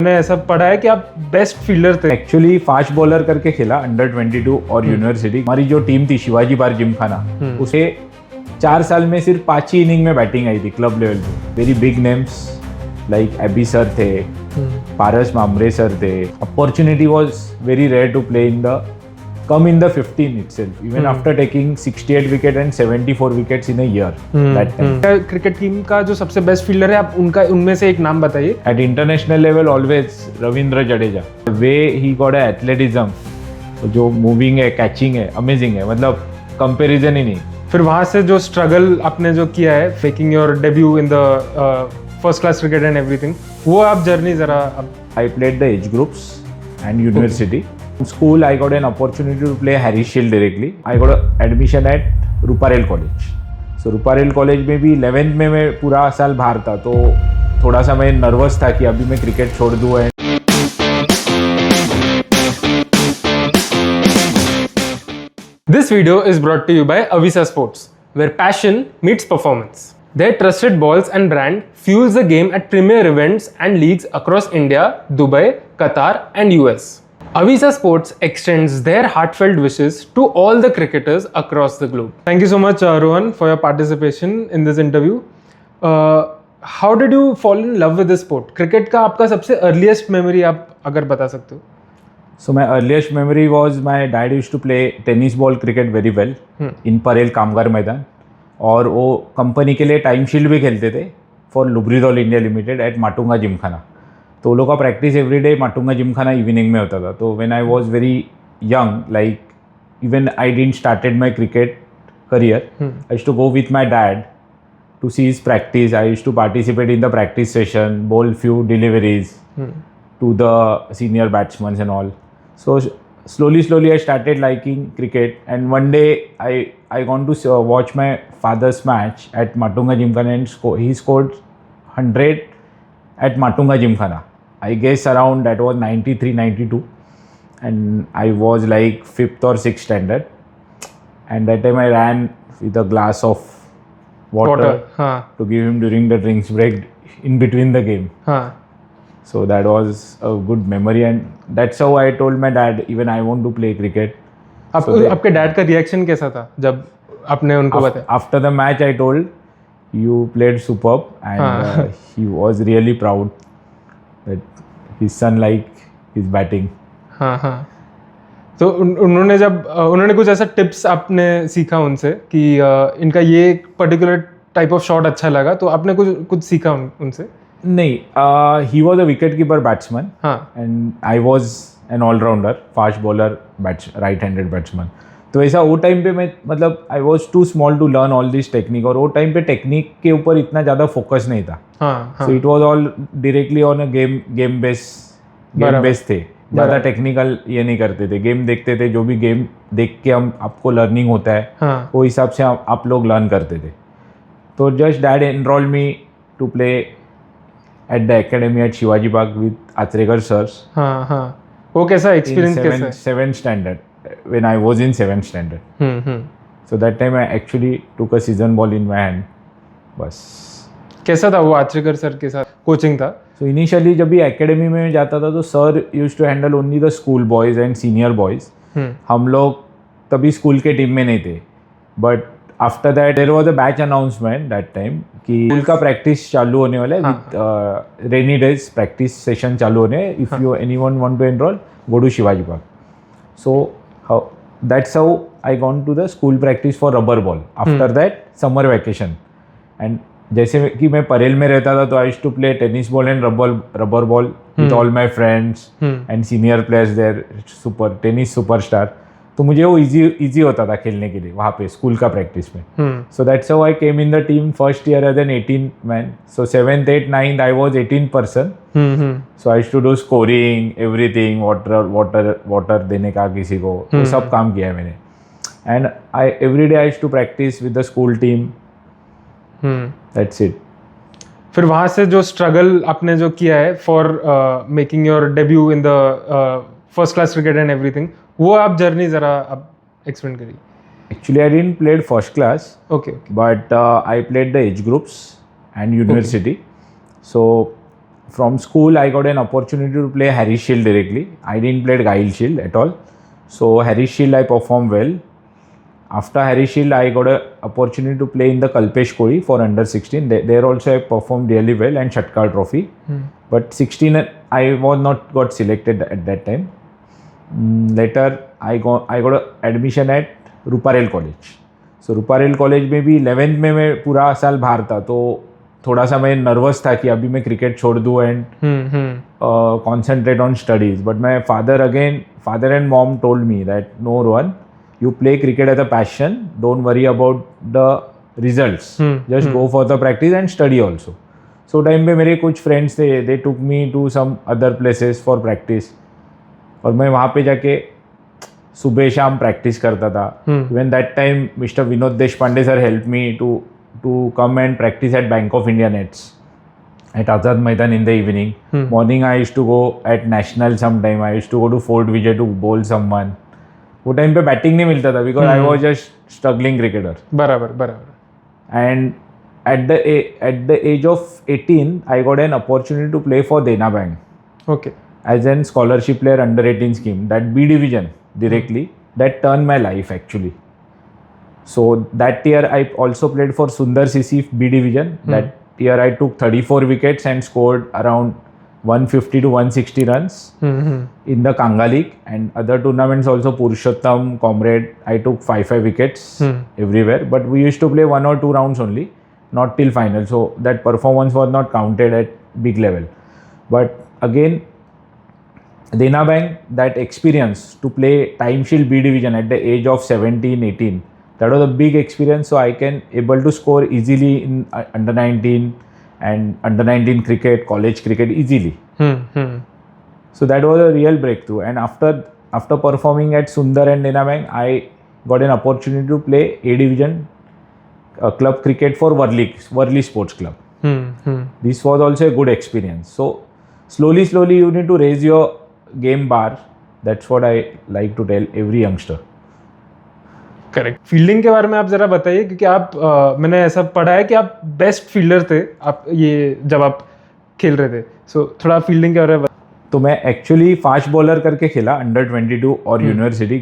मैंने ऐसा पढ़ा है कि आप बेस्ट फील्डर थे। एक्चुअली फास्ट बॉलर करके खेला अंडर 22 और यूनिवर्सिटी। हमारी जो टीम थी शिवाजी पार्क जिमखाना, उसे 4 साल में सिर्फ 5 ही इनिंग में बैटिंग आई थी क्लब लेवल पे। Very big names like AB sir थे, पारस मामरे सर थे। Opportunity was very rare to play in the come in the 15 itself, even after taking 68 wicket and 74 wickets in a year that time. Cricket team का जो सबसे best fielder है, आप उनमें से एक नाम बताइए। At international level always Ravindra Jadeja. The way he got a athleticism, जो मूविंग है, कैचिंग है, अमेजिंग है, मतलब कंपैरिजन ही नहीं। फिर वहाँ से जो स्ट्रगल आपने जो किया है, faking your debut in the first class cricket and everything, वो आप जर्नी जरा। I played the age groups and university. In school, I got an opportunity to play Harris Shield directly. I got an admission at Ruparel College. So Ruparel College में भी 11th में मैं पूरा साल बाहर था, तो थोड़ा सा मैं नर्वस था कि अभी मैं क्रिकेट छोड़ दूँ। This video is brought to you by Avisa Sports, where passion meets performance. Their trusted balls and brand fuels the game at premier events and leagues across India, Dubai, Qatar, and US. Avisa Sports extends their heartfelt wishes to all the cricketers across the globe. Thank you so much, Rohan, for your participation in this interview. How did you fall in love with this sport? Cricket का आपका सबसे earliest memory आप अगर बता सकते हो? So my earliest memory was my dad used to play tennis ball cricket very well in Parel कामगार मैदान, और वो कंपनी के लिए टाइम शील्ड भी खेलते थे for Lubrizol India limited at Matunga Gymkhana. तो वो लोग का practice everyday Matunga Gymkhana evening में होता था। तो when I was very young, like even I didn't started my cricket career, I used to go with my dad to see his practice. I used to participate in the practice session, bowl few deliveries to the senior batsmen and all. So slowly I started liking cricket, and one day I gone to watch my father's match at Matunga Gymkhana, and he scored 100 at Matunga Gymkhana. I guess around that was 93, 92, and I was like 5th or 6th standard, and that time I ran with a glass of water to give him during the drinks break in between the game. So that was a good memory, and that's how I told my dad even I want to play cricket. आपके dad का reaction कैसा था जब आपने उनको बताया? After the match I told you played superb, and he was really proud that his son like his batting. तो उन्होंने कुछ ऐसा टिप्स आपने सीखा उनसे कि इनका ये पर्टिकुलर टाइप ऑफ शॉट अच्छा लगा, तो आपने कुछ सीखा उनसे? नहीं, he was a wicket keeper batsman, and I was an all rounder, fast bowler, right handed batsman. तो ऐसा वो टाइम पे मैं मतलब I was too small to learn all this technique, और वो टाइम पे टेक्निक के ऊपर इतना ज़्यादा फोकस नहीं था। So it was all directly on a game base थे, ज़्यादा टेक्निकल ये नहीं करते थे। गेम देखते थे, जो भी गेम देख के हम आपको लर्निंग होता है वो हिसाब से आप लोग लर्न करते थे। तो just dad enrol me to play at the academy at Shivaji Park with Achrekar sirs. वो कैसा एक्सपीरियंस कैसा? 7th standard, when I was in 7th standard. So that time I actually took a season ball in my hand. बस कैसा था वो Achrekar sir के साथ coaching था? So initially जब भी एकेडमी में जाता था तो sir used to handle only the school boys and senior boys. हम लोग तभी स्कूल के टीम में नहीं थे, but after that there was a batch announcement that time कि स्कूल का प्रैक्टिस चालू होने वाला है, with rainy days practice session चालू होने। If you anyone want to enrol, go to Shivaji Park. So that's how I gone to the school practice for rubber ball. After that summer vacation, and जैसे कि मैं परेल में रहता था तो I used to play tennis ball and rubber ball with all my friends and senior players there, super tennis superstar. तो मुझे वो इजी होता था खेलने के लिए वहाँ पे स्कूल का प्रैक्टिस में। So that's how I came in the team first year as an 18 man. So 7th, 8th, 9th I was 18 person. So I used to do scoring everything, water देने का किसी को, वो सब काम किया है मैंने। And I every day I used to practice with the school team. That's it. फिर वहाँ से जो स्ट्रगल आपने जो किया है for making your debut in the first class cricket and everything, वो आप जर्नी ज़रा आप एक्सप्लेन करिए। Actually, I didn't play first class. Okay. But I played the age groups and university. So from school I got an opportunity to play Harris Shield directly. I didn't play Guile Shield at all. So Harris Shield I performed well. After Harris Shield I got an opportunity to play in the Kalpesh Kodi for under 16. There also I performed really well, and Shatkar Trophy. But 16 I was not got selected at that time. Later I got an admission at Ruparel College. So Ruparel College में भी 11th में मैं पूरा साल बाहर था, तो थोड़ा सा मैं नर्वस था कि अभी मैं क्रिकेट छोड़ दूँ and concentrate on studies. But my father and mom told me that no, Rohan, you play cricket as a passion. Don't worry about the results. Just go for the practice and study also. So time पे मेरे कुछ friends थे, they took me to some other places for practice. और मैं वहाँ पे जाके सुबह शाम प्रैक्टिस करता था. When that time Mr. Vinod Deshpande sir helped me to come and practice at Bank of India nets at Azad Maidan in the evening. Morning I used to go at National sometime. I used to go to Fort Vijay to bowl someone. वो time पे batting नहीं मिलता था because I was just struggling cricketer. बराबर. And at the age of 18 I got an opportunity to play for Dena Bank. Okay. As an scholarship player under 18 scheme, that B division directly, that turned my life actually. So that year I also played for Sundar CC B division. That year I took 34 wickets and scored around 150 to 160 runs in the Kanga League, and other tournaments also. Purushottam, Comrade, I took 5 wickets everywhere, but we used to play 1 or 2 rounds only, not till final, so that performance was not counted at big level. But again, Dena Bank, that experience to play Time Shield B division at the age of 17, 18, that was a big experience. So I can able to score easily in under 19 and under 19 cricket, college cricket easily. So that was a real breakthrough. And after performing at Sundar and Dena Bank, I got an opportunity to play A division club cricket for Worli Sports Club. This was also a good experience. So slowly you need to raise your game bar. That's what I like to tell every youngster. Correct. Fielding के बारे में आप जरा बताइए, क्योंकि आप मैंने ऐसा पढ़ा है कि आप बेस्ट फील्डर थे आप ये जब आप खेल रहे थे. सो थोड़ा फील्डिंग के बारे में. तो मैं एक्चुअली फास्ट बॉलर करके खेला अंडर 22 और यूनिवर्सिटी,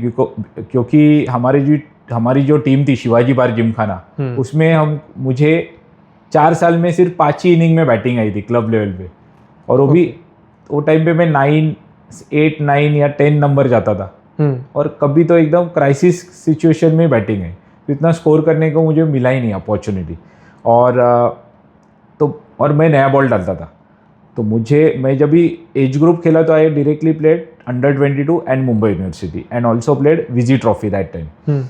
क्योंकि हमारी जो टीम थी शिवाजी बार जिमखाना, उसमें मुझे 4 साल में सिर्फ 5 ही इनिंग में बैटिंग आई थी क्लब लेवल पे, और वो टाइम पे मैं 8, 9 या 10 नंबर जाता था. और कभी तो एकदम क्राइसिस सिचुएशन में बैटिंग है, तो इतना स्कोर करने को मुझे मिला ही नहीं अपॉर्चुनिटी. और मैं नया बॉल डालता था, तो मैं जब भी एज ग्रुप खेला तो I directly played under 22 and Mumbai university, and also played Vizzy trophy that time.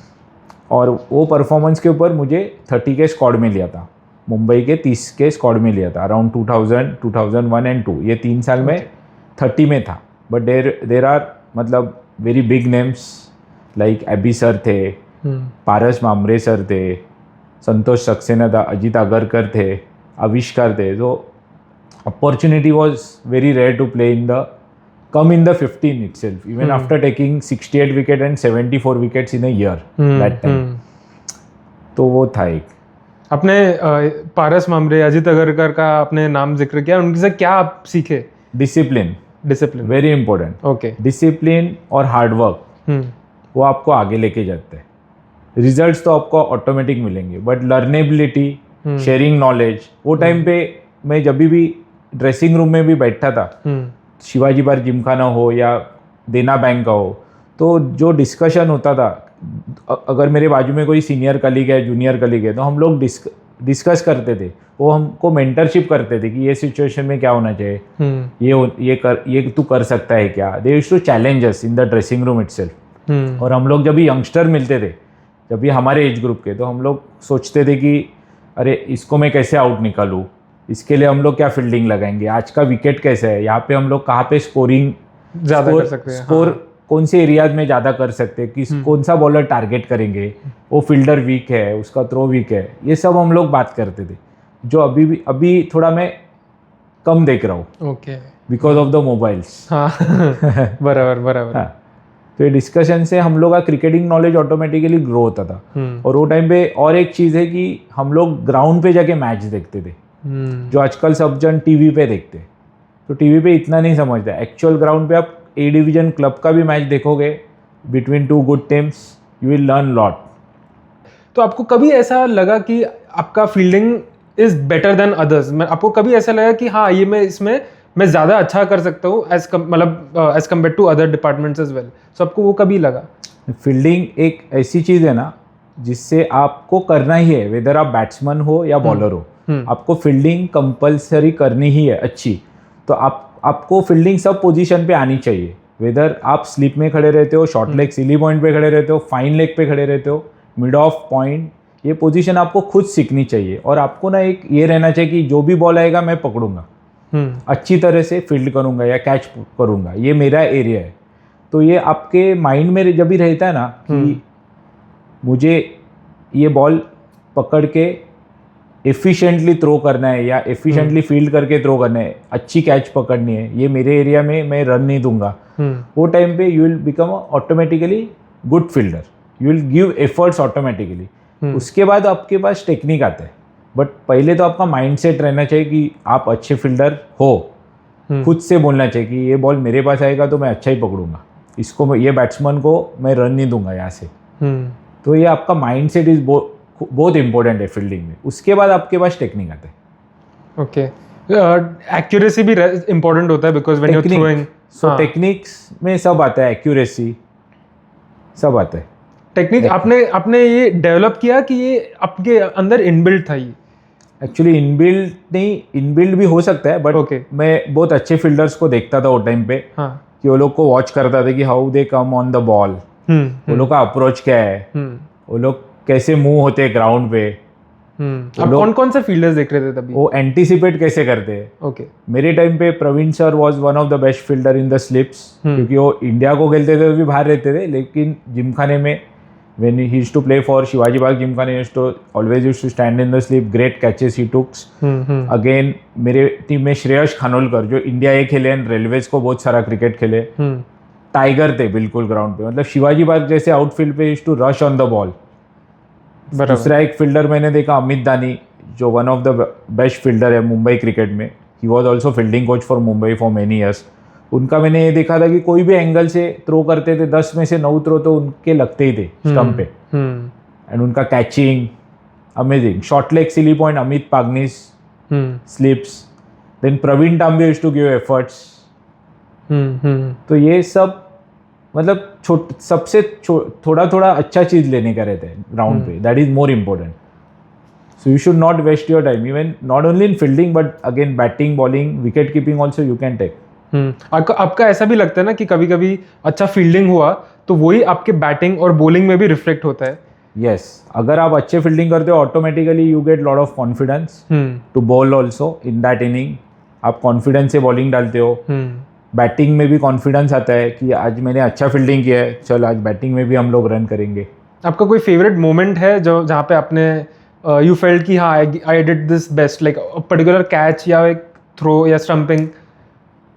और वो परफॉर्मेंस के ऊपर मुझे 30 के स्क्वाड में लिया था, मुंबई के 30 के स्क्वाड में लिया था अराउंड 2000, 2001 एंड 2. ये 3 साल में 30 में था. बट देर आर मतलब very big names like AB sir थे, पारस मामरे सर थे, संतोष सक्सेना था, अजित अगरकर थे, आविष्कार थे. तो opportunity was very rare to play in the 15 itself, even after taking 68 wicket and 74 wickets in a year that time. तो वो था एक. आपने पारस मामरे, अजित अगरकर का आपने नाम जिक्र किया, उनसे क्या आप सीखे? Discipline very important. Okay. Discipline और हार्डवर्क वो आपको आगे लेके जाते हैं. रिजल्ट्स तो आपको ऑटोमेटिक मिलेंगे, बट लर्नेबिलिटी, शेयरिंग नॉलेज, वो टाइम पे मैं जब भी ड्रेसिंग रूम में भी बैठा था, शिवाजी बार जिमखाना हो या देना बैंक का हो, तो जो डिस्कशन होता था, अगर मेरे बाजू में कोई सीनियर कलीग है, जूनियर कलीग है, तो हम लोग डिस्कस करते थे. वो हमको मेंटरशिप करते थे कि ये सिचुएशन में क्या होना चाहिए, ये तू कर सकता है क्या. They used to challenge us in the dressing room itself. और हम लोग जब भी यंगस्टर मिलते थे, जब भी हमारे एज ग्रुप के, तो हम लोग सोचते थे कि अरे इसको मैं कैसे आउट निकालूँ, इसके लिए हम लोग क्या फील्डिंग लगाएंगे, आज का विकेट कैसे है, यहाँ पे हम लोग कहाँ पे स्कोरिंग ज़्यादा कर सकते हैं, स्कोर कौन से एरियाज में ज़्यादा कर सकते हैं, कौन सा बॉलर टारगेट करेंगे, वो फील्डर वीक है, उसका थ्रो वीक है, ये सब हम लोग बात करते थे, जो अभी थोड़ा मैं कम देख रहा हूँ. Okay. Because of the mobiles. बराबर. हाँ. तो ये डिस्कशन से हम लोग का क्रिकेटिंग नॉलेज ऑटोमेटिकली ग्रो होता था. और वो टाइम पे और एक चीज़ है कि हम लोग ग्राउंड पे जाके मैच देखते थे, जो आजकल सब जन टीवी पे देखते. तो टीवी पे इतना नहीं समझता। एक्चुअल ग्राउंड पे आप ए डिवीजन क्लब का भी मैच देखोगे between two good teams, you will learn lot. तो आपको कभी ऐसा लगा कि आपका fielding is better than others? आपको कभी ऐसा लगा कि हाँ ये मैं ज़्यादा अच्छा कर सकता हूँ as compare to other departments as well? So आपको वो कभी लगा? फील्डिंग एक ऐसी चीज़ है ना जिससे आपको करना ही है, वेदर आप बैट्समैन हो या बॉलर हो, आपको फील्डिंग कंपलसरी करनी ही है अच्छी। तो आपको फील्डिंग सब पोजीशन पे आनी चाहिए, वेदर आप स्लिप में खड़े रहते हो, शॉर्ट लेग सिली पॉइंट पे खड़े रहते हो, फाइन लेग पे खड़े रहते हो, मिड ऑफ पॉइंट, ये पोजीशन आपको खुद सीखनी चाहिए। और आपको ना एक ये रहना चाहिए कि जो भी बॉल आएगा मैं पकड़ूंगा, अच्छी तरह से फील्ड करूंगा या कैच करूंगा, ये मेरा एरिया है। तो ये आपके माइंड में जब भी रहता है ना कि मुझे ये बॉल पकड़ के एफिशिएंटली थ्रो करना है या एफिशिएंटली फील्ड करके थ्रो करना है, अच्छी कैच पकड़नी है, ये मेरे एरिया में मैं रन नहीं दूंगा, वो टाइम पे you will become automatically good fielder, you will give efforts automatically. उसके बाद आपके पास टेक्निक आता है, बट पहले तो आपका माइंडसेट रहना चाहिए कि आप अच्छे फील्डर हो। खुद से बोलना चाहिए कि ये बॉल मेरे पास आएगा तो मैं अच्छा ही पकड़ूंगा, इसको ये बैट्समैन को मैं रन नहीं दूंगा यहाँ से। तो ये आपका माइंडसेट इज बहुत इंपॉर्टेंट है फील्डिंग में। उसके बाद आपके पास टेक्निक आता है। ओके, एक्यूरेसी भी इंपॉर्टेंट होता है because when you are throwing. So techniques में सब आता है, एक्यूरेसी सब आता है। टेक्निक आपने ये डेवलप किया कि ये आपके अंदर इनबिल्ट था? ये एक्चुअली इनबिल्ड नहीं, इनबिल्ड भी हो सकता है, बट मैं बहुत अच्छे फील्डर्स को देखता था वो टाइम पे कि वो लोग को वॉच करता था कि how they come on the ball, वो लोग का अप्रोच क्या है, वो लोग कैसे मूव होते हैं ग्राउंड पे। आप कौन से फील्डर्स देख रहे थे तभी? वो एंटीसिपेट कैसे करते हैं। ओके, मेरे टाइम पे Praveen sir was one of the best fielder in the slips, क्योंकि वो इंडिया को खेलते थे तो भी बाहर रहते थे, लेकिन जिमखाने में when he used to play for Shivaji Bagh Gymkhana, he always used to stand in the slip, great catches he took. Again मेरे टीम में श्रेयस खानोलकर जो इंडिया ए खेले एंड रेलवेज को बहुत सारा क्रिकेट खेले, टाइगर थे बिल्कुल ग्राउंड पे, मतलब शिवाजी बाग जैसे आउटफील्ड पे used to rush on the ball. दूसरा एक फील्डर मैंने देखा अमित दानी, जो one of the best fielder है मुंबई क्रिकेट में, he was also fielding coach for Mumbai for many years. उनका मैंने ये देखा था कि कोई भी एंगल से थ्रो करते थे, 10 में से 9 थ्रो तो उनके लगते ही थे स्टंप पे, एंड उनका catching amazing. Short leg silly point Amit Pagnis, slips, then Pravin Tambe used to give efforts. तो ये सब मतलब सबसे थोड़ा अच्छा चीज लेने का रहता है ग्राउंड पे, that is more important. So you should not waste your time, even not only in fielding but again batting, bowling, wicket keeping also you can take. आपका ऐसा भी लगता है ना कि कभी कभी अच्छा फील्डिंग हुआ तो वही आपके बैटिंग और बॉलिंग में भी रिफ्लेक्ट होता है? Yes, अगर आप अच्छे फील्डिंग करते हो automatically you get lot of confidence to bowl also in that inning. आप कॉन्फिडेंस से बॉलिंग डालते हो, बैटिंग में भी कॉन्फिडेंस आता है कि आज मैंने अच्छा फील्डिंग किया है, चल आज बैटिंग में भी हम लोग रन करेंगे। आपका कोई फेवरेट मोमेंट है जो जहाँ पे आपने यू फेल्ट कि हाँ I did this best, like particular catch या एक थ्रो या स्टंपिंग?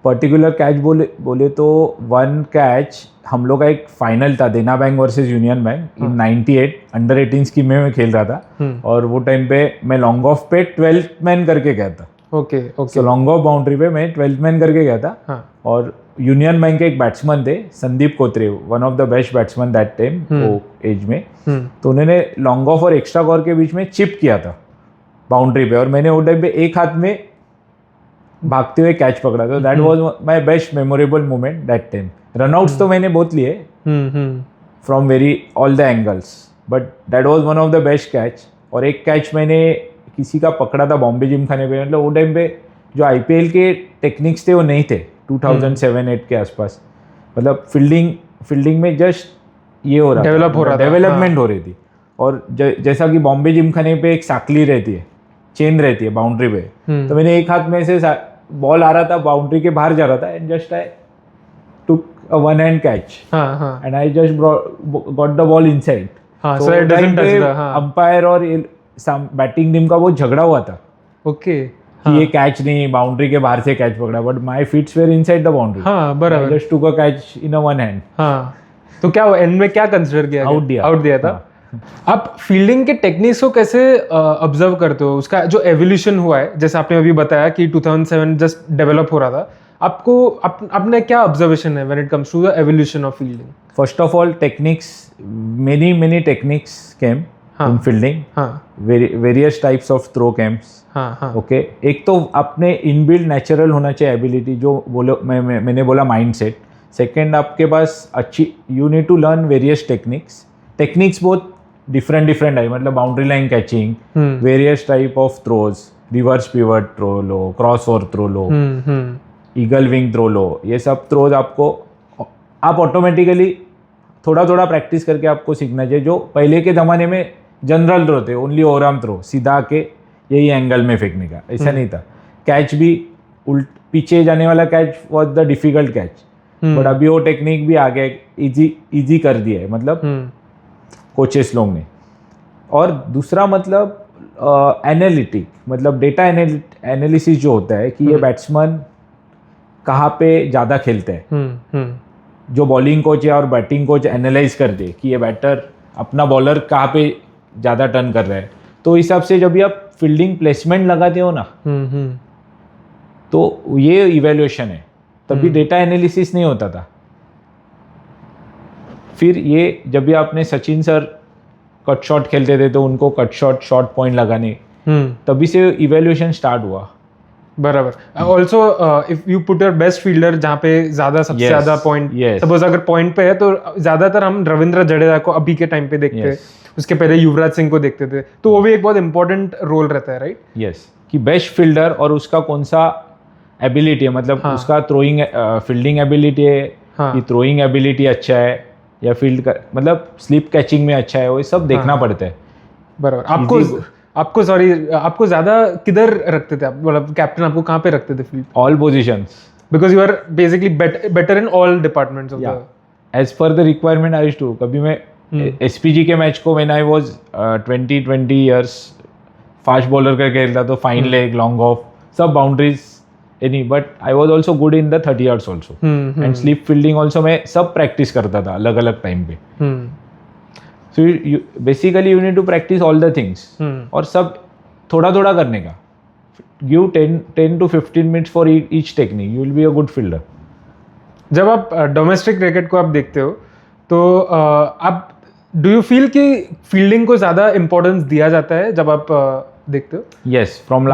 पर्टिकुलर कैच बोले तो वन कैच हम लोग का एक फाइनल था देना बैंक वर्सेस यूनियन बैंक इन 98 अंडर 18 स्कीम में मैं खेल रहा था, और वो टाइम पे मैं लॉन्ग ऑफ पे 12th मैन करके गया था। Okay, so long off boundary पे मैं 12th मैन करके गया था। और यूनियन बैंक के एक बैट्समैन थे Sandeep Kotre, one of the best batsman that time वो एज में, तो उन्होंने लॉन्ग ऑफ और एक्स्ट्रा कवर के बीच में चिप किया था बाउंड्री पे, और मैंने वो टाइम पे एक हाथ में भागते हुए कैच पकड़ा था। That was my best memorable moment that time. Run-outs तो मैंने बहुत लिए from very all the angles, but that was one of the best catch. और एक कैच मैंने किसी का पकड़ा था बॉम्बे जिमखाने पे, मतलब वो टाइम पे जो आईपीएल के टेक्निक्स थे वो नहीं थे 2007-8 के आसपास, मतलब फील्डिंग में जस्ट ये हो रहा डेवलपमेंट हो रही थी। और जैसा कि बॉम्बे जिमखाने पे एक साकली रहती है, चेन रहती है बाउंड्री पे, तो मैंने एक हाथ में से बॉल आ रहा था बाउंड्री के बाहर जा रहा था, and just I took a one hand catch and I just got the ball inside. Umpire और बैटिंग टीम का वो झगड़ा हुआ था कि ये कैच नहीं, बाउंड्री के बाहर से कैच पकड़ा, but my feets were inside the boundary. बराबर, just took a catch in a one hand. तो क्या एंड में क्या कंसीडर किया? आउट दिया था। आप फील्डिंग के टेक्निक्स को कैसे ऑब्जर्व करते हो, उसका जो एवोल्यूशन हुआ है, जैसे आपने अभी बताया कि 2007 जस्ट डेवलप हो रहा था, आपको आपने क्या ऑब्जर्वेशन है when it comes to the evolution of fielding? First of all techniques, many techniques came in fielding, हाँ various types of throw comes. हाँ हाँ ओके, एक तो अपने इनबिल्ड नेचुरल होना चाहिए एबिलिटी, जो बोलो मैंने बोला माइंडसेट. सेकंड, आपके पास अच्छी, you need to learn various techniques बहुत डिफरेंट है, मतलब boundary line catching, various type of throws, reverse pivot throw लो, क्रॉस ओवर थ्रो लो, ईगल विंग थ्रो लो, ये सब थ्रोज आपको आप ऑटोमेटिकली थोड़ा प्रैक्टिस करके आपको सीखना चाहिए. जो पहले के ज़माने में जनरल थ्रो थे, ओनली ओवरआर्म थ्रो, सीधा के यही एंगल में फेंकने का, ऐसा नहीं था. कैच भी पीछे जाने वाला catch was the difficult catch, but अभी वो टेक्निक भी आ गया, इजी कर दिया है मतलब कोचेस लोग ने. और दूसरा मतलब एनालिटिक, मतलब डेटा एनालिसिस जो होता है कि ये बैट्समैन कहाँ पे ज़्यादा खेलते हैं, जो बॉलिंग कोच है और बैटिंग कोच एनालाइज कर दे कि ये बैटर अपना बॉलर कहाँ पे ज़्यादा टर्न कर रहा है. तो इस हिसाब से जब भी आप फील्डिंग प्लेसमेंट लगाते हो ना, तो ये इवेल्युएशन है. तभी डेटा एनालिसिस नहीं होता था. फिर ये जब भी आपने सचिन सर कट शॉट खेलते थे तो उनको कट शॉट पॉइंट लगाने, तभी से इवेल्युएशन स्टार्ट हुआ. बराबर. Also if you put your best fielder जहाँ पे सबसे ज्यादा पॉइंट, सपोज अगर पॉइंट पे है तो ज्यादातर हम रविंद्र जडेजा को अभी के टाइम पे देखते हैं, उसके पहले युवराज सिंह को देखते थे, तो वो भी एक बहुत इंपॉर्टेंट रोल रहता है, राइट? यस, कि बेस्ट फील्डर और उसका कौन सा एबिलिटी है, मतलब उसका थ्रोइंग फील्डिंग एबिलिटी है कि थ्रोइंग एबिलिटी अच्छा है या फील्ड का मतलब स्लिप कैचिंग में अच्छा है, वो सब देखना पड़ता है. बराबर. आपको ज्यादा किधर रखते थे आप, मतलब कैप्टन आपको कहाँ पे रखते थे field? All positions, because you are basically better in all departments of the, as per the requirement I used to. कभी मैं एसपीजी के मैच को when I was 20 years fast bowler का खेलता, तो फाइन लेग, लॉन्ग ऑफ, सब boundaries any, but I was also good in the 30 yards also, and slip fielding also मैं सब प्रैक्टिस करता था अलग अलग टाइम पे. सो basically you need to practice all the things, और सब थोड़ा करने का. Give 10 to 15 minutes for each technique, you will be a good fielder. जब आप डोमेस्टिक क्रिकेट को आप देखते हो तो आप डू यू फील कि फील्डिंग को ज़्यादा इम्पोर्टेंस दिया जाता है जब आप देखते हो? Yes, from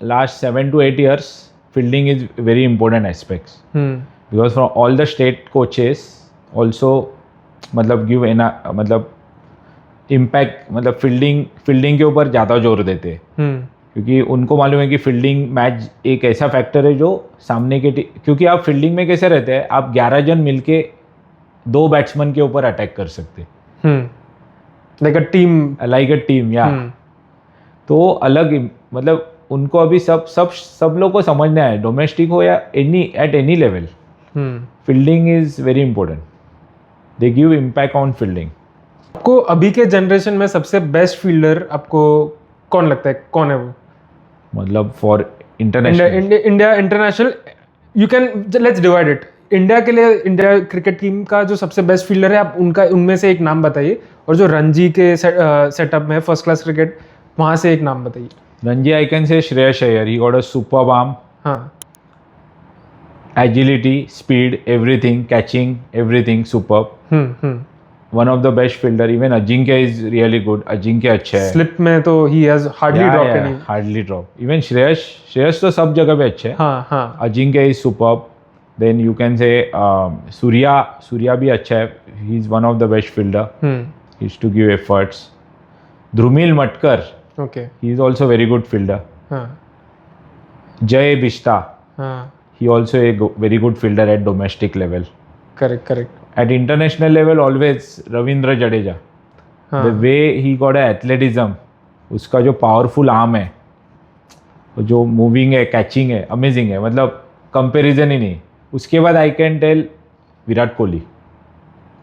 last 7 to 8 years fielding is very important aspects, because from all the state coaches also मतलब give मतलब इम्पैक्ट, मतलब फील्डिंग के ऊपर ज़्यादा जोर देते हैं, क्योंकि उनको मालूम है कि फील्डिंग मैच एक ऐसा फैक्टर है जो सामने के क्योंकि आप फील्डिंग में कैसे रहते हैं, आप 11 जन मिलके 2 बैट्समैन के ऊपर अटैक कर सकते हैं, लाइक अ टीम या तो अलग मतलब उनको अभी सब लोग को समझना है, डोमेस्टिक हो या at any level, fielding is very important. They give impact on fielding. आपको अभी के जनरेशन में सबसे बेस्ट फील्डर आपको कौन लगता है, कौन है वो? मतलब for international, India international, you can let's divide it. India के लिए, इंडिया क्रिकेट टीम का जो सबसे बेस्ट फील्डर है, आप उनमें से एक नाम बताइए, और जो रणजी के सेटअप में फर्स्ट क्लास क्रिकेट, वहाँ से एक नाम बताइए. Ranji, I can say Shreyas Iyer. He got a superb arm, agility, speed, everything, catching, everything superb. One of the best fielder. Even Ajinkya is really good. Ajinkya अच्छा है. Slip में तो he has hardly dropped any. Hardly dropped. Even Shreyas तो सब जगह पे अच्छे है. Ajinkya is superb. Then you can say Surya भी अच्छा है. He is one of the best fielder. He used to give efforts. Dhrumil Matkar. Okay. He is also very good fielder. Jay Bishta. He also a very good fielder at domestic level. Correct. At international level, always Ravindra Jadeja. The way he got a athleticism, उसका जो powerful arm है, जो moving है, catching है, amazing है, मतलब comparison ही नहीं. उसके बाद I can tell Virat Kohli.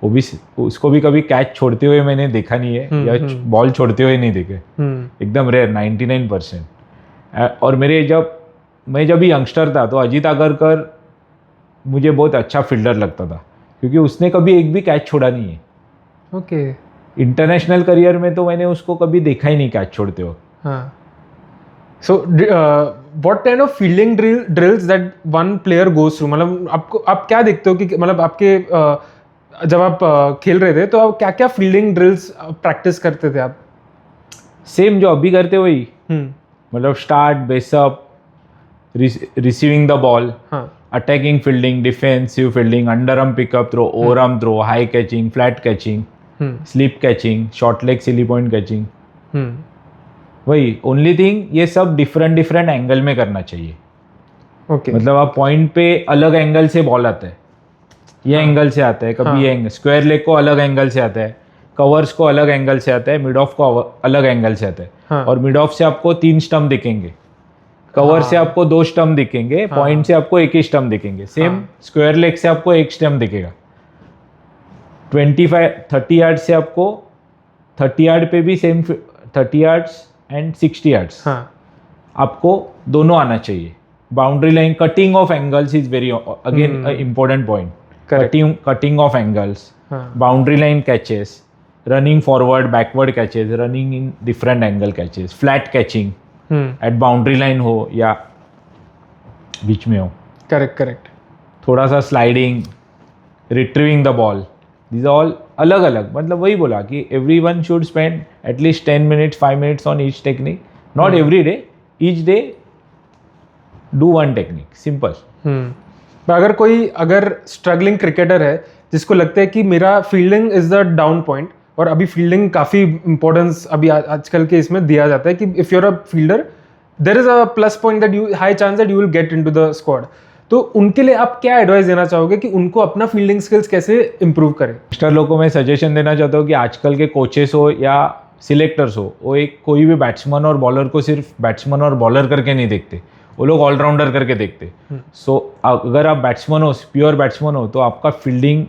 वो भी, उसको भी कभी कैच छोड़ते हुए मैंने देखा नहीं है, या बॉल छोड़ते हुए नहीं देखे, एकदम रेयर, 99%. और मैं जब यंगस्टर था तो अजीत आगरकर मुझे बहुत अच्छा फील्डर लगता था, क्योंकि उसने कभी एक भी कैच छोड़ा नहीं है. ओके. इंटरनेशनल करियर में तो मैंने उसको कभी देखा ही नहीं कैच छोड़ते हो. हाँ. So what kind of fielding drills that one player goes through? मतलब आपको आप क्या देखते हो कि मतलब आपके जब आप खेल रहे थे तो आप क्या क्या फील्डिंग ड्रिल्स प्रैक्टिस करते थे आप? सेम जो अभी करते वही. मतलब start, base up, receiving the ball, attacking fielding, defensive fielding, under arm pickup throw, over arm throw, high catching, flat catching, slip catching, short leg silly point catching. वही only thing ये सब डिफरेंट डिफरेंट एंगल में करना चाहिए. Okay. मतलब आप point पे अलग एंगल से बॉल आता है, ये एंगल से आता है, कभी ये स्क्वायर लेग को अलग एंगल से आता है, कवर्स को अलग एंगल से आता है, मिड ऑफ को अलग एंगल से आता है. और मिड ऑफ से आपको 3 स्टंप दिखेंगे, कवर से आपको 2 स्टंप दिखेंगे, पॉइंट से आपको 1 ही स्टंप दिखेंगे. सेम स्क्वायर लेग से आपको 1 स्टंप दिखेगा. 30 यार्ड से आपको 30 यार्ड पे भी सेम 30 यार्ड्स एंड 60 यार्ड्स आपको दोनों आना चाहिए. Boundary line, cutting off angles is very again important point. Cutting off angles, boundary line catches, running forward backward catches, running in different angle catches, flat catching at boundary line हो या बीच में हो. Correct. थोड़ा सा sliding, retrieving the ball, these all अलग अलग. मतलब वही बोला कि everyone should spend at least 10 minutes 5 minutes on each technique, not every day, each day do one technique, simple. अगर स्ट्रगलिंग क्रिकेटर है जिसको लगता है कि मेरा fielding is the down point, और अभी फील्डिंग काफ़ी इंपॉर्टेंस अभी आजकल के इसमें दिया जाता है कि if you are a fielder there is a plus point that you high chance that you will get into the squad. तो उनके लिए आप क्या एडवाइस देना चाहोगे कि उनको अपना फील्डिंग स्किल्स कैसे इंप्रूव करें? यंगस्टर लोगों को मैं सजेशन देना चाहता हूँ कि आजकल के कोचेस हो या सिलेक्टर्स हो, वो एक कोई भी बैट्समैन और बॉलर को सिर्फ बैट्समैन और बॉलर करके नहीं देखते, वो लोग ऑलराउंडर करके देखते. सो अगर आप बैट्समैन हो, प्योर बैट्समैन हो, तो आपका फील्डिंग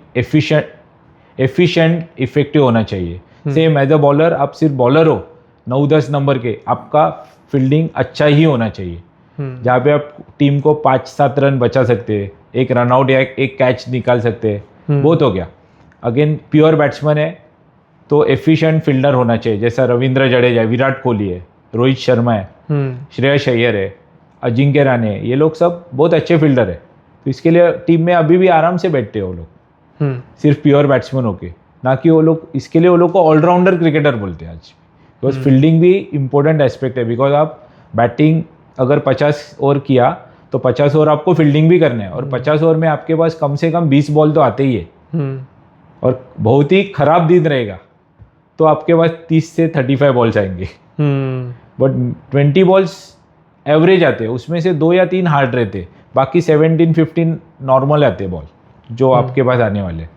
एफिशिएंट इफेक्टिव होना चाहिए. सेम एज अ बॉलर, आप सिर्फ बॉलर हो 9-10 नंबर के, आपका फील्डिंग अच्छा ही होना चाहिए. जहाँ पे आप टीम को 5-7 रन बचा सकते हैं, 1 रन आउट या 1 कैच निकाल सकते हैं, बहुत हो गया. अगेन प्योर बैट्समैन है तो एफिशिएंट फील्डर होना चाहिए, जैसा रविंद्र जडेजा है, विराट कोहली है, रोहित शर्मा है, श्रेयस अय्यर है, अजिंक्य रहाणे है. ये लोग सब बहुत अच्छे फील्डर है. तो इसके लिए टीम में अभी भी आराम से बैठते हैं वो लोग, सिर्फ प्योर बैट्समैन होके. ना कि वो लोग, इसके लिए वो लोग को ऑलराउंडर क्रिकेटर बोलते हैं आज. बिकॉज फील्डिंग भी इंपॉर्टेंट एस्पेक्ट है. बिकॉज आप बैटिंग अगर 50 ओवर किया तो 50 ओवर आपको फील्डिंग भी करना है, और 50 ओवर में आपके पास कम से कम 20 बॉल तो आते ही है. और बहुत ही खराब दिन रहेगा तो आपके पास 30 से 35 बॉल्स आएंगे. बट 20 बॉल्स एवरेज आते हैं, उसमें से 2 या 3 हार्ड रहते, बाकी 17-15 नॉर्मल आते बॉल जो आपके पास आने वाले.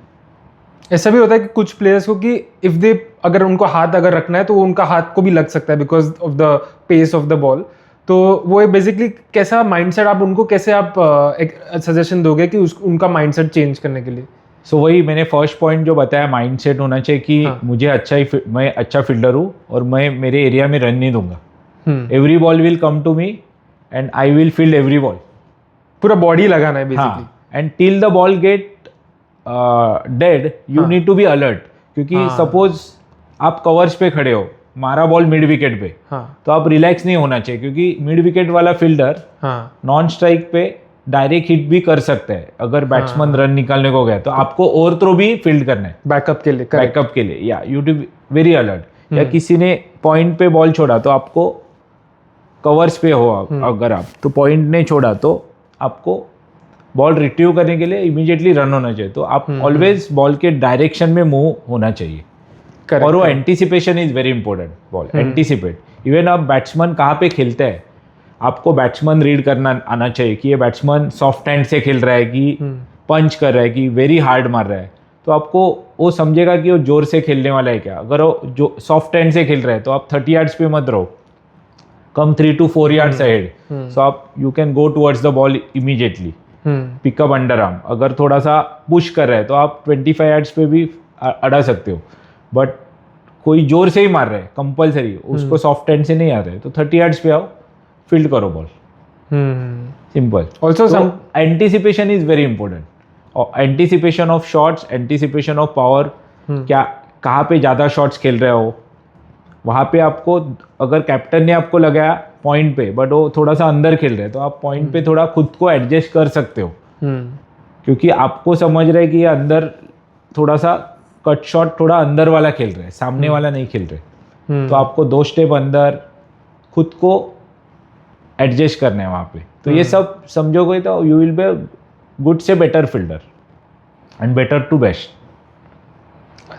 ऐसा भी होता है कि कुछ प्लेयर्स को कि इफ दे अगर उनको हाथ अगर रखना है तो उनका हाथ को भी लग सकता है because of the pace of the ball. तो वो बेसिकली कैसा माइंडसेट आप उनको कैसे आप एक सजेशन दोगे कि उनका माइंडसेट चेंज करने के लिए? सो वही मैंने फर्स्ट पॉइंट जो बताया, माइंडसेट होना चाहिए कि मुझे मैं अच्छा फील्डर हूँ और मैं मेरे एरिया में रन नहीं दूंगा. Every ball will come to me and I will field every ball. पूरा बॉडी लगाना है basically. And till the ball get dead you need to be alert. क्योंकि सपोज आप कवर्स पे खड़े हो, मारा बॉल मिड विकेट पे, तो आप रिलैक्स नहीं होना चाहिए, क्योंकि मिड विकेट वाला फील्डर नॉन स्ट्राइक पे डायरेक्ट हिट भी कर सकता है. अगर बैट्समैन रन निकालने को गया तो आपको ओवर थ्रो भी फील्ड करना है बैकअप के लिए. या यू टू वेरी अलर्ट. या किसी ने पॉइंट पे बॉल छोड़ा तो आपको कवर्स पे हो अगर आप, तो पॉइंट ने छोड़ा तो आपको बॉल रिट्रीव करने के लिए इमीडिएटली रन होना चाहिए. तो आप ऑलवेज बॉल के डायरेक्शन में मूव होना चाहिए. और वो anticipation is very important. Ball anticipate. Even आप बैट्समैन कहाँ पे खेलते हैं, आपको बैट्समैन रीड करना आना चाहिए कि ये बैट्समैन सॉफ्ट हैंड से खेल रहा है कि पंच कर रहा है कि वेरी हार्ड मार रहा है. तो आपको वो समझेगा कि वो जोर से खेलने वाला है क्या. अगर वो जो सॉफ्ट हैंड से खेल रहा है तो आप 30 यार्ड्स पे मत रहो, कम 3 to 4 yards ahead. सो आप you can go towards the ball immediately. Pickup under arm. अगर थोड़ा सा पुश कर रहा है तो आप 25 यार्ड्स पे भी अड़ा सकते हो. बट कोई जोर से ही मार रहा है कंपल्सरी, उसको सॉफ्ट हैंड से नहीं आ रहा है, तो 30 यार्ड्स पे आओ, फील्ड करो ball. Simple. Also anticipation is very important. Anticipation of shots, anticipation of power. क्या कहाँ पे ज़्यादा शॉट्स खेल रहे हो, वहाँ पे आपको अगर कैप्टन ने आपको लगाया पॉइंट पे बट वो थोड़ा सा अंदर खेल रहे हैं तो आप पॉइंट पे थोड़ा खुद को एडजस्ट कर सकते हो, क्योंकि आपको समझ रहे कि ये अंदर थोड़ा सा कट शॉट थोड़ा अंदर वाला खेल रहे हैं, सामने वाला नहीं खेल रहे, तो आपको 2 स्टेप अंदर खुद को एडजस्ट करना है वहाँ पे। तो ये सब समझोगे तो यू विल बी गुड से better fielder and better to best.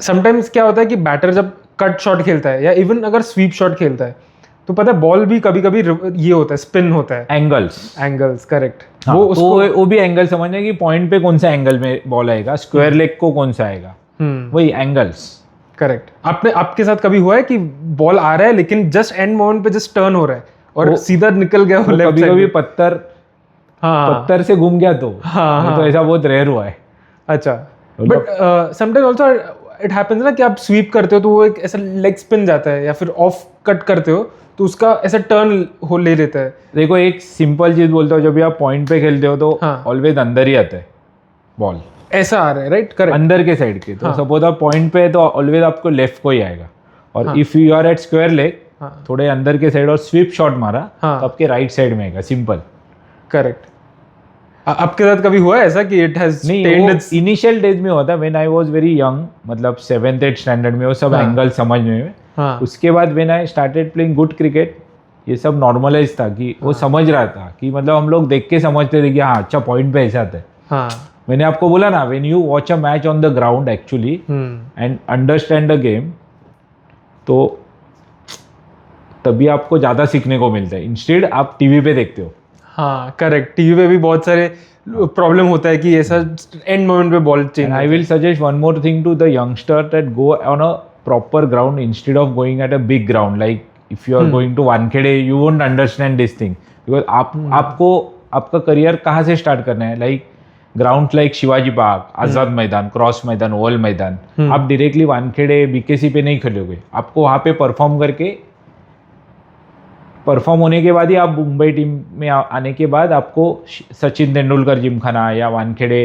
Sometimes क्या होता है कि बैटर जब कट शॉट खेलता है या इवन अगर स्वीप शॉट खेलता है तो पता है बॉल भी कभी कभी ये होता है, स्पिन होता है, एंगल्स करेक्ट। हाँ, वो भी एंगल समझना कि पॉइंट पे कौन सा एंगल में बॉल आएगा, स्क्वायर लेग को कौन सा आएगा, वही एंगल्स। करेक्ट। आपके साथ कभी हुआ है कि बॉल आ रहा है लेकिन जस्ट एंड मोमेंट पे जस्ट टर्न हो रहा है और सीधा निकल गया वो लेफ्ट साइड? कभी पत्थर से घूम गया तो तो ऐसा बहुत रेयर हुआ है। अच्छा, but sometimes also it happens ना कि आप स्वीप करते हो तो वो एक ऐसा लेग स्पिन जाता है या फिर ऑफ कट करते हो तो उसका ऐसा टर्न हो ले लेता है। देखो एक सिंपल चीज बोलता हूँ, जब भी आप पॉइंट पे खेलते हो तो ऑलवेज अंदर ही आता है बॉल, ऐसा आ रहा है राइट, करेक्ट, अंदर के साइड के। तो सपोज आप पॉइंट पे है तो ऑलवेज आपको लेफ्ट को ही आएगा, और if you are at square leg थोड़े अंदर के साइड और स्वीप शॉट मारा तो आपके राइट साइड में आएगा, सिंपल। करेक्ट। आपके साथ कभी हुआ है ऐसा कि इट हैज नहीं? इनिशियल डेज में होता, when I was very young, मतलब 7th 8th स्टैंडर्ड में वो सब एंगल समझने में। उसके बाद when I started playing good cricket, ये सब नॉर्मलाइज था कि वो समझ रहा था कि मतलब हम लोग देख के समझते थे कि हाँ अच्छा पॉइंट पे ऐसा आता है। मैंने आपको बोला ना, when you watch a match on the ground actually and understand the game, तो तभी आपको ज़्यादा सीखने को मिलता है, इंस्टेड आप टीवी पे देखते हो। हाँ करेक्ट, टीवी पे भी बहुत सारे प्रॉब्लम होता है कि ऐसा एंड मोमेंट पे ball change. I will suggest one more thing to the youngster, that go on a proper ground instead of going at a big ground. Like if you are going to Wankhede you won't understand this thing, because आपको आपका career कहाँ से start करना है। Like ground like Shivaji Park, Azad Maidan, Cross मैदान, Oval मैदान, आप directly Wankhede BKC पे नहीं खेलोगे। आपको वहाँ पे परफॉर्म होने के बाद ही आप मुंबई टीम में आने के बाद आपको सचिन तेंदुलकर जिमखाना या वानखेड़े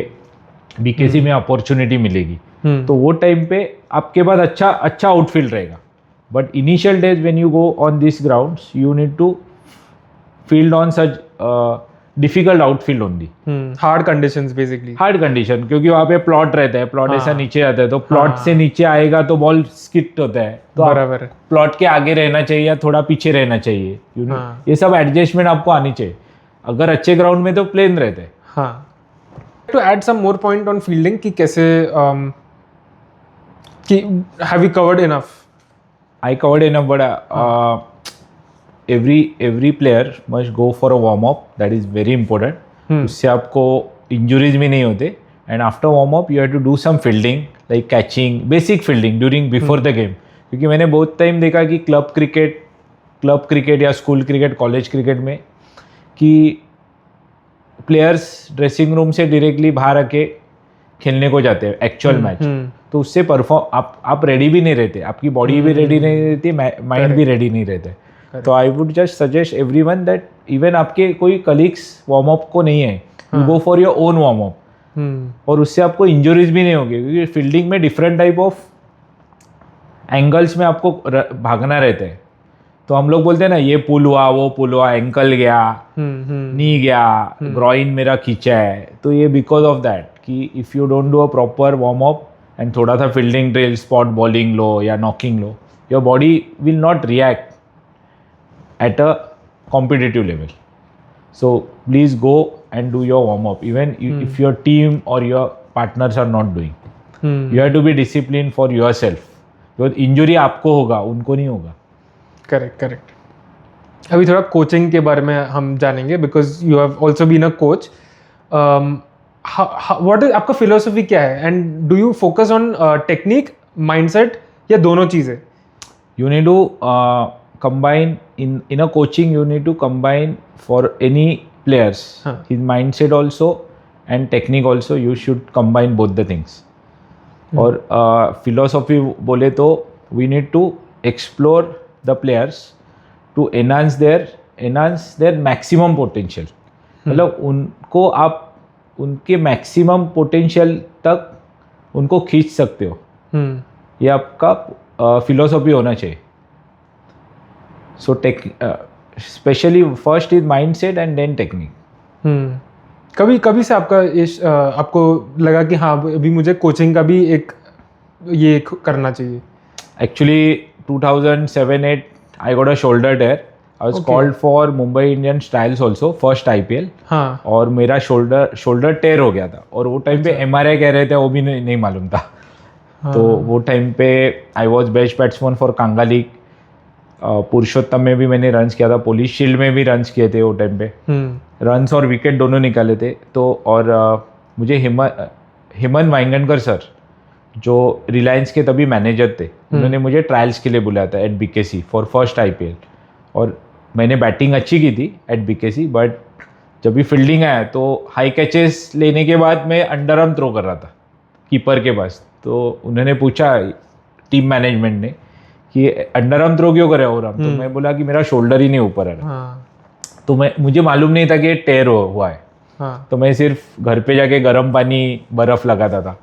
बीकेसी में अपॉर्चुनिटी मिलेगी। तो वो टाइम पे आपके पास अच्छा आउटफील्ड रहेगा। But initial days when you go on this grounds you need to field on such difficult outfield only, hard conditions basically, hard condition, क्योंकि वहाँ पे प्लॉट रहता है, प्लॉट ऐसा नीचे आता है तो प्लॉट से नीचे आएगा तो बॉल स्किट होता है, तो बराबर प्लॉट के आगे रहना चाहिए या थोड़ा पीछे रहना चाहिए। ये सब एडजस्टमेंट आपको आनी चाहिए। अगर अच्छे ग्राउंड में तो प्लेन रहते हैं। हाँ, to add some more point on fielding कि कैसे कि have you covered enough? I covered enough, but every player must go for a warm up, that is very important। उससे आपको इंजुरीज भी नहीं होते। And after warm up you have to do some fielding like catching, basic fielding during before the game. क्योंकि मैंने बहुत time देखा कि क्लब क्रिकेट या स्कूल क्रिकेट, कॉलेज क्रिकेट में कि प्लेयर्स ड्रेसिंग रूम से डायरेक्टली बाहर आके खेलने को जाते हैं एक्चुअल मैच, तो उससे परफॉर्म आप रेडी भी नहीं रहते, आपकी बॉडी भी रेडी नहीं रहती, माइंड भी रेडी नहीं रहते। तो I would just suggest everyone that even आपके कोई कलीग्स वार्म अप को नहीं है, you go for your own warm up, और उससे आपको इंजरीज भी नहीं होगी। क्योंकि फील्डिंग में डिफरेंट टाइप ऑफ एंगल्स में आपको भागना रहता है। तो हम लोग बोलते हैं ना ये पुल हुआ, वो पुल हुआ, एंकल गया, नी गया, ग्रॉइन मेरा खींचा है, तो ये बिकॉज ऑफ दैट कि if you don't do a proper warm up and थोड़ा सा फील्डिंग ड्रिल, स्पॉट बॉलिंग लो या knocking low, your body will not react at a competitive level. So please go and do your warm up, even if your team or your partners are not doing. You have to be disciplined for yourself, because injury आपको होगा, उनको नहीं होगा। Correct. अभी थोड़ा coaching के बारे में हम जानेंगे, because you have also been a coach. What is आपका फिलोसफी क्या है, and do you focus on technique, mindset, या दोनों चीज़ें? You need to combine in a coaching, you need to combine for any players his mindset also and technique also, you should combine both the things। और philosophy बोले तो we need to explore the players to enhance their maximum potential। मतलब उनको आप उनके maximum potential तक उनको खींच सकते हो, ये आपका फिलोसॉफी होना चाहिए. So specially first is mind set and then technique. कभी कभी से आपका आपको लगा कि हाँ अभी मुझे कोचिंग का भी एक ये करना चाहिए? Actually, 2007-8, I got a shoulder tear. I was called for Mumbai Indians trials also, first IPL. हाँ. और मेरा शोल्डर टेयर हो गया था और वो टाइम पे MRI कह रहे थे, वो भी नहीं मालूम था. तो वो टाइम पे I was best batsman for Kanga League. Purushottam में भी मैंने रन्स किया था, पुलिस शील्ड में भी रन्स किए थे वो टाइम पे. रन्स और विकेट दोनों निकाले थे. तो और मुझे हेमन वाइंगनकर सर जो रिलायंस के तभी मैनेजर थे, उन्होंने मुझे ट्रायल्स के लिए बुलाया था at BKC for first IPL. और मैंने बैटिंग अच्छी की थी एट BKC, बट जब भी फील्डिंग आया तो हाई कैचेस लेने के बाद मैं अंडर आर्म थ्रो कर रहा था कीपर के पास. तो उन्होंने पूछा टीम मैनेजमेंट ने कि अंडर आर्म थ्रो क्यों कर रहे हो राम. तो मैं बोला कि मेरा शोल्डर ही नहीं ऊपर आ रहा. तो मुझे मालूम नहीं था कि ये टेयर हुआ है. तो मैं सिर्फ घर पे जाके गर्म पानी बर्फ़ लगाता था.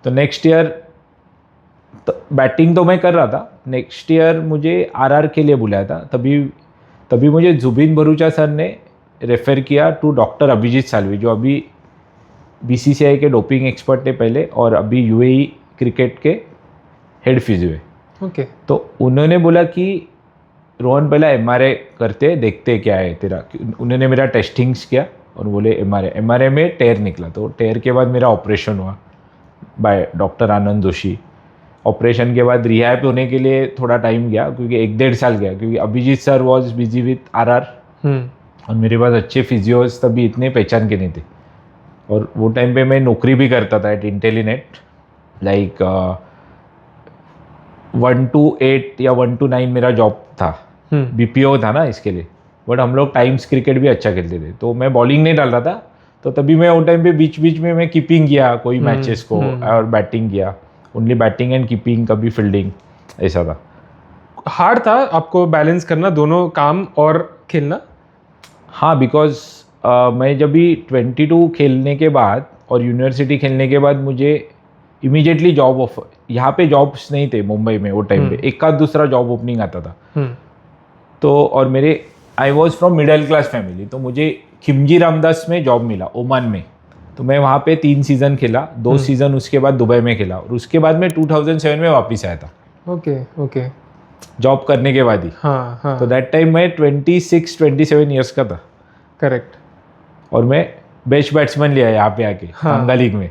तो नेक्स्ट ईयर बैटिंग तो मैं कर रहा था. नेक्स्ट ईयर मुझे RR के लिए बुलाया था. तभी मुझे जुबिन भरूचा सर ने रेफ़र किया टू डॉक्टर अभिजीत सालवी, जो अभी BCCI के डोपिंग एक्सपर्ट थे पहले और अभी UAE क्रिकेट के हेड फिजियो है. ओके. तो उन्होंने बोला कि रोहन पहला MRI करते देखते क्या है तेरा. उन्होंने मेरा टेस्टिंग्स किया और बोले MRI में टेयर निकला. तो टेयर के बाद मेरा ऑपरेशन हुआ by doctor Anand Joshi. Operation के बाद रिहैब होने के लिए थोड़ा टाइम गया, क्योंकि 1-1.5 साल गया, क्योंकि Abhijit sir was busy with RR और मेरे पास अच्छे फिजियोज तभी इतने पहचान के नहीं थे. और वो टाइम पे मैं नौकरी भी करता था एट इंटेलिनेट, लाइक 1 to 8 या 1 to 9 मेरा जॉब था. BPO था ना इसके लिए. बट हम लोग टाइम्स क्रिकेट भी अच्छा खेलते थे. तो मैं बॉलिंग नहीं डाल रहा था. तो तभी मैं वो टाइम पे बीच में मैं कीपिंग किया कोई मैचेस को और बैटिंग किया. ओनली बैटिंग एंड कीपिंग, कभी फील्डिंग, ऐसा था. हार्ड था आपको बैलेंस करना दोनों काम और खेलना? हाँ, बिकॉज मैं जब भी 22 खेलने के बाद और यूनिवर्सिटी खेलने के बाद मुझे इमीडिएटली जॉब ऑफर, यहाँ पे जॉब्स नहीं थे मुंबई में वो टाइम पे. एक आध दूसरा जॉब ओपनिंग आता था. तो और I was from middle class family. तो मुझे खिमजी रामदास में जॉब मिला ओमान में. तो मैं वहाँ पे 3 सीज़न खेला. 2 सीज़न उसके बाद दुबई में खेला और उसके बाद मैं 2007 में वापस आया था. ओके. जॉब करने के बाद ही. हाँ. तो दैट टाइम मैं 26-27 ईयर्स का था. करेक्ट. और मैं बेस्ट बैट्समैन लिया यहाँ पे आके कांगा लीग में.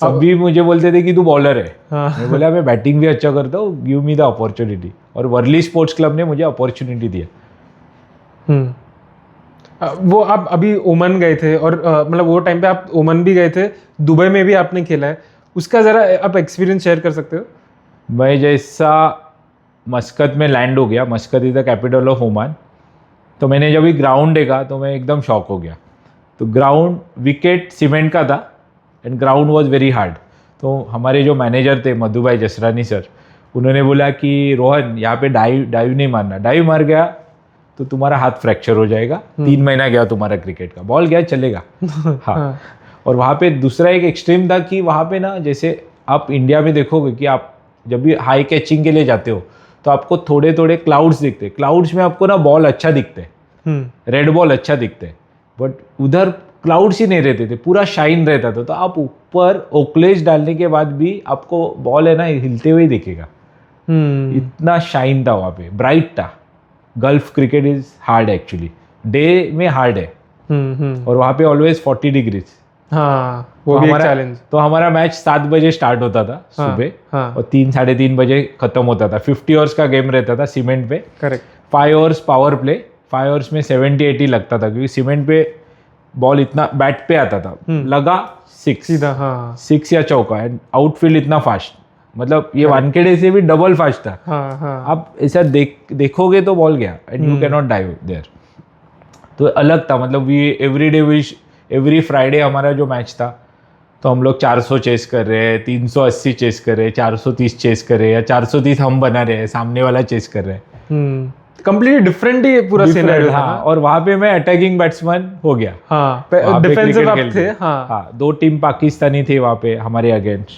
सभी मुझे बोलते थे कि तू बॉलर है. मैं बोला मैं बैटिंग भी अच्छा करता हूँ, गिव मी द अपॉर्चुनिटी. और वर्ली स्पोर्ट्स क्लब ने मुझे अपॉर्चुनिटी दिया. वो आप अभी ओमान गए थे और मतलब वो टाइम पे आप ओमान भी गए थे, दुबई में भी आपने खेला है. उसका ज़रा आप एक्सपीरियंस शेयर कर सकते हो? मैं जैसा मस्कत में लैंड हो गया, मस्कत is the capital of Oman. तो मैंने जब भी ग्राउंड देखा तो मैं एकदम शॉक हो गया. तो ग्राउंड विकेट सीमेंट का था and ground was very hard. तो हमारे जो मैनेजर थे मधुभाई जसरानी सर, उन्होंने बोला कि रोहन यहाँ पे डाइव नहीं मारना. डाइव मार गया तो तुम्हारा हाथ फ्रैक्चर हो जाएगा. 3 महीना गया तुम्हारा क्रिकेट का. बॉल गया चलेगा. हाँ. और वहाँ पे दूसरा एक एक्सट्रीम था कि वहाँ पे ना, जैसे आप इंडिया में देखोगे कि आप जब भी हाई कैचिंग के लिए जाते हो तो आपको थोड़े थोड़े क्लाउड्स दिखते. क्लाउड्स में आपको ना बॉल अच्छा दिखते, रेड बॉल अच्छा दिखते. बट उधर क्लाउड्स ही नहीं रहते थे, पूरा शाइन रहता था. तो आप ऊपर ओकलेज डालने के बाद भी आपको बॉल है ना हिलते हुए दिखेगा. इतना शाइन था वहाँ पे, ब्राइट था. Gulf cricket is hard actually, day में हार्ड है. और वहाँ पे ऑलवेज 40 डिग्रीज. हाँ, वो भी एक चैलेंज. तो हमारा मैच 7 बजे स्टार्ट होता था सुबह और 3-3:30 बजे खत्म होता था. 50 ओवर्स का गेम रहता था सीमेंट पे. Correct. 5 overs power play. 5 overs में 70-80 लगता था, क्योंकि सीमेंट पे बॉल इतना बैट पे आता था. लगा 6 सीधा. हाँ, 6 या चौका. एंड आउटफील्ड इतना फास्ट, मतलब ये वानखेड़े से भी डबल फास्ट था. आप ऐसा देखोगे तो बॉल गया and you can not dive there. तो अलग था. मतलब एवरी फ्राइडे हमारा जो मैच था, तो हम लोग 400 चेस कर रहे हैं, 380 चेस कर रहे हैं, 430 चेस कर रहे हैं, या 430 हम बना रहे हैं, सामने वाला चेस कर रहे हैं. कंप्लीटली डिफरेंट ही पूरा सिनेरियो था. और वहाँ पे मैं अटैकिंग बैट्समैन हो गया. डिफेंसिव आप थे. 2 टीम पाकिस्तानी थे वहाँ पे हमारे अगेंस्ट.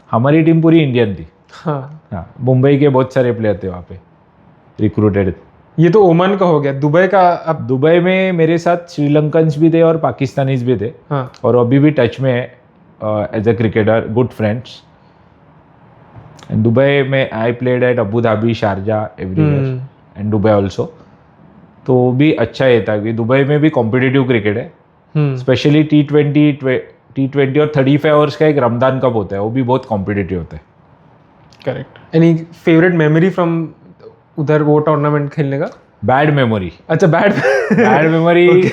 हमारी टीम पूरी इंडियन थी. हाँ, हाँ, मुंबई के बहुत सारे प्लेयर थे वहाँ पे रिक्रूटेड। ये तो ओमान का हो गया। दुबई का अब दुबई में मेरे साथ श्रीलंकन्स भी थे और पाकिस्तानीज भी थे, हाँ, और अभी भी टच में है as a cricketer, good friends. Dubai में I played at Abu Dhabi, Sharjah, everywhere and Dubai also. तो वो भी अच्छा है था कि दुबई में भी कॉम्पिटिटिव क्रिकेट है, स्पेशली T20 और 35 ओवर्स का एक रमदान कप होता है, वो भी बहुत कॉम्पिटिटिव होता है। Correct. Any favourite memory from उधर वो टूर्नामेंट खेलने का? बैड मेमोरी, अच्छा, बैड बैड मेमोरी।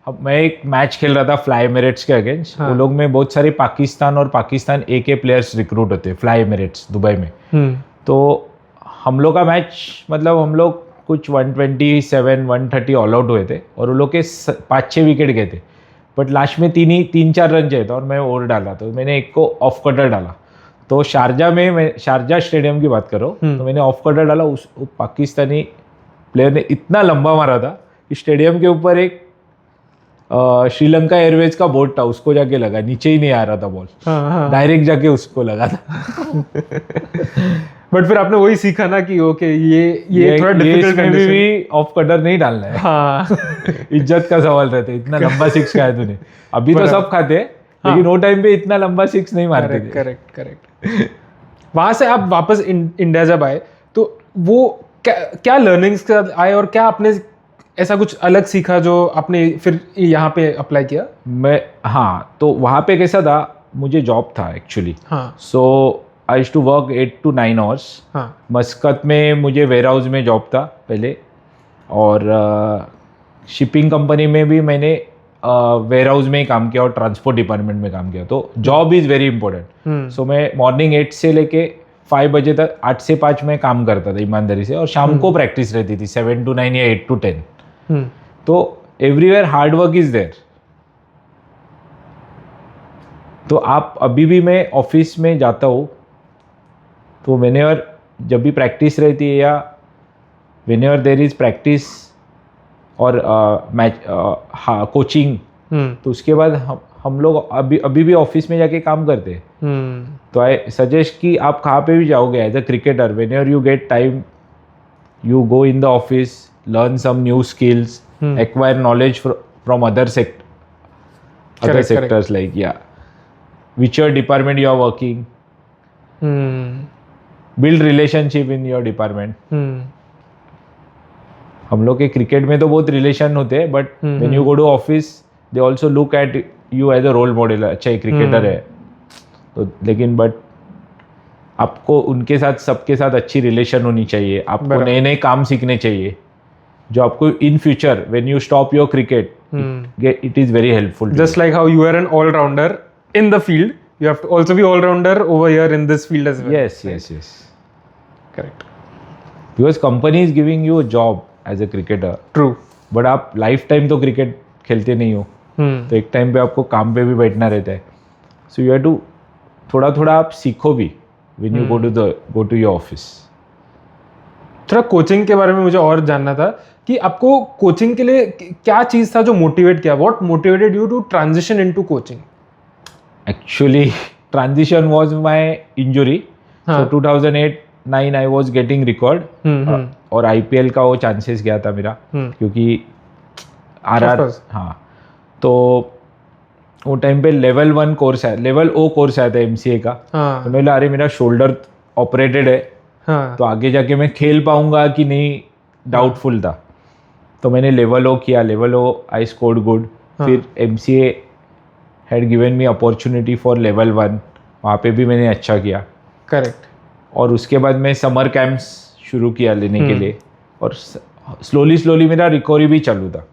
मैं एक मैच खेल रहा था फ्लाई एमिरेट्स के अगेंस्ट। हाँ। वो लोग में बहुत सारे पाकिस्तान और पाकिस्तान ए के प्लेयर्स रिक्रूट होते हैं फ्लाई एमिरेट्स दुबई में। तो हम लोग का मैच, मतलब हम लोग कुछ 127 130 ऑल आउट हुए थे, और वो लोग के 5-6 विकेट गए थे, बट लास्ट में 3-4 रन चाहिए था, और मैं ओवर डाला, तो मैंने एक को ऑफ कटर डाला। तो शारजा में, मैं शारजा स्टेडियम की बात कर रहा हूँ, तो मैंने ऑफ कटर डाला, उस पाकिस्तानी प्लेयर ने इतना लंबा मारा था, स्टेडियम के ऊपर एक श्रीलंका एयरवेज का बोर्ड था, उसको जाके लगा, नीचे ही नहीं आ रहा था बॉल, डायरेक्ट जाके उसको लगा था। बट फिर आपने वही सीखा ना कि ओके ये थोड़ा डिफिकल्ट कंडीशन भी ऑफ कटर नहीं डालना है। हाँ। इज्जत का सवाल रहता है, इतना लंबा सिक्स खाया तूने। अभी तो सब खाते हैं, लेकिन वो टाइम पे इतना लंबा सिक्स नहीं मारते थे। करेक्ट। वहां से आप वापस इंडिया जब आए, तो वो क्या लर्निंग्स के साथ आए, और क्या आपने ऐसा कुछ अलग सीखा जो आपने फिर यहाँ पे अप्लाई किया? हाँ, तो वहाँ पे कैसा था, मुझे जॉब था एक्चुअली। हाँ। So I used to work 8 to 9 hours। हाँ। मस्कत में मुझे वेयर हाउस में जॉब था पहले, और शिपिंग कंपनी में भी मैंने वेयर हाउस में ही काम किया और ट्रांसपोर्ट डिपार्टमेंट में काम किया। तो जॉब इज़ वेरी इंपॉर्टेंट। सो मैं मॉर्निंग 8 से लेके 5 बजे तक, 8 से 5 में काम करता था ईमानदारी से, और शाम को प्रैक्टिस रहती थी 7 to 9 या 8 to 10। तो everywhere hard work is there. तो आप अभी भी, मैं ऑफिस में जाता हूँ, तो व्हेनेवर जब भी प्रैक्टिस रहती है, या व्हेनेवर देयर इज प्रैक्टिस और मैच कोचिंग, तो उसके बाद हम लोग अभी भी ऑफिस में जाके काम करते हैं। तो आई सजेस्ट कि आप कहाँ पे भी जाओगे as a cricketer, whenever you get time, you go in the office, learn some new skills, acquire knowledge from other sectors, like which your department you are working, build relationship in your department। हम लोग के cricket में तो बहुत relation होते हैं, but when you go to office they also look at you as a role model। अच्छा, एक क्रिकेटर है तो, लेकिन बट आपको उनके साथ, सबके साथ अच्छी रिलेशन होनी चाहिए, आपको नए नए काम सीखने चाहिए, जो आपको in future when you stop your cricket, it is very helpful. Just like how you are an allrounder in the field, you have to also be all-rounder over here in this field as well. Yes. Correct. Because company is giving you a job as a cricketer. True. But आप life time तो cricket खेलते नहीं हो, तो एक time पे आपको काम पे भी बैठना रहता है। सो यू हैव टू थोड़ा आप सीखो भी when you go to your office। थोड़ा कोचिंग के बारे में मुझे और जानना था कि आपको कोचिंग के लिए क्या चीज़ था जो मोटिवेट किया? What motivated you to transition into coaching? Actually, transition was my injury। So 2008-9 I was getting record, और IPL का वो चांसेस गया था मेरा, क्योंकि RR, हाँ, तो वो टाइम पे लेवल 1 कोर्स है, लेवल O कोर्स आया था MCA का। तो मैं बोला, अरे मेरा शोल्डर ऑपरेटेड है, तो आगे जाके मैं खेल पाऊंगा कि नहीं, डाउटफुल था। तो मैंने लेवल O किया, level O I scored good. फिर MCA had given me opportunity for level 1, वहाँ पे भी मैंने अच्छा किया। करेक्ट। और उसके बाद मैं समर कैंप्स शुरू किया लेने के लिए, और स्लोली मेरा रिकवरी भी चालू था।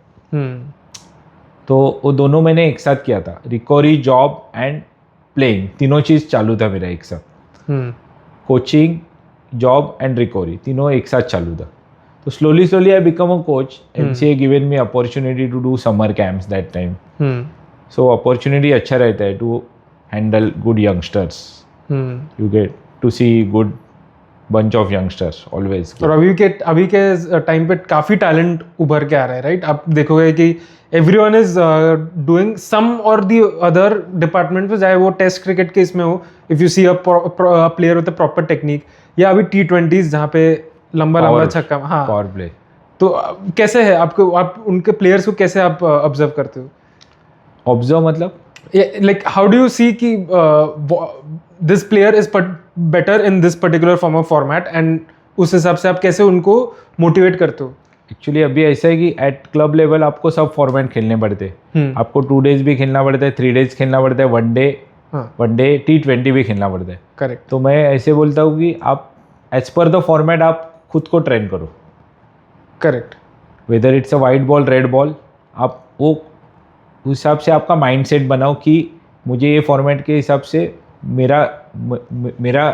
तो वो दोनों मैंने एक साथ किया था, रिकवरी, जॉब एंड प्लेइंग, तीनों चीज़ चालू था मेरा एक साथ। कोचिंग, जॉब एंड रिकवरी तीनों एक साथ चालू था। तो slowly I become a coach. MCA given me opportunity to do summer camps that time. So opportunity अच्छा रहता है to handle good youngsters. You get to see good bunch of youngsters always. और अभी के टाइम पे काफ़ी talent उभर के आ रहा है, राइट? आप देखोगे कि एवरीवन इज डूइंग सम और दी अदर डिपार्टमेंट में, चाहे वो टेस्ट क्रिकेट के इसमें हो, if you see a player with a proper technique, या अभी T20s जहाँ पे लंबा छक्का, हाँ, पावर प्ले. तो कैसे है आपको, आप उनके प्लेयर्स को कैसे आप ऑब्जर्व करते हो? ऑब्जर्व मतलब like how do you see कि this player is better in this particular form of format, and उस हिसाब से आप कैसे उनको मोटिवेट करते हो? एक्चुअली अभी ऐसा है कि एट क्लब लेवल आपको सब फॉर्मेट खेलने पड़ते हैं. आपको 2 days भी खेलना पड़ता है, 3 days खेलना पड़ता है, वनडे T20 भी खेलना पड़ता है. करेक्ट. तो मैं ऐसे बोलता हूँ कि आप एज पर द फॉर्मेट आप खुद को ट्रेन करो. Correct. Whether it's a white ball, red ball, आप वो उस हिसाब से आपका माइंडसेट बनाओ कि मुझे ये फॉर्मेट के हिसाब से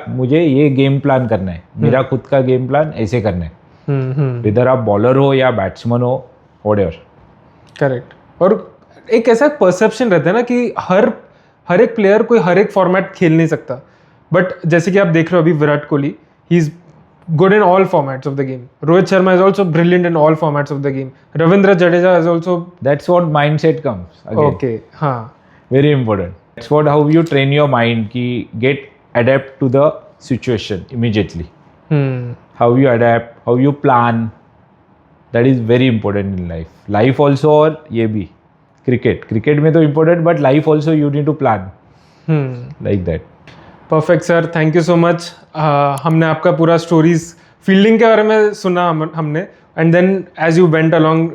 मुझे ये गेम प्लान करना है, मेरा खुद का गेम प्लान ऐसे करना है. इधर आप बॉलर हो या बैट्समैन हो, व्हाटएवर. करेक्ट. और एक ऐसा परसेप्शन रहता है ना कि हर एक प्लेयर कोई हर एक फॉर्मेट खेल नहीं सकता, बट जैसे कि आप देख रहे हो अभी Virat Kohli, he is good in all formats of the game. Rohit Sharma is also brilliant in all formats of the game. Ravindra Jadeja is also. That's what mindset comes again. Okay, हाँ. Very important. That's what how you train your mind ki get adapt to the situation immediately. How you adapt, how you plan. That is very important in life. Life also और ये भी cricket में तो important, but life also you need to plan. Like that. Perfect sir, thank you so much. हमने आपका पूरा stories fielding के बारे में सुना हमने, and then as you went along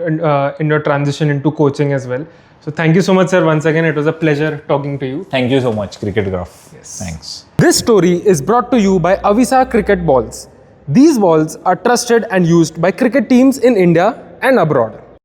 in your transition into coaching as well. So thank you so much, sir. Once again, it was a pleasure talking to you. Thank you so much, Cricket Graph. Yes. Thanks. This story is brought to you by Avisa Cricket Balls. These balls are trusted and used by cricket teams in India and abroad.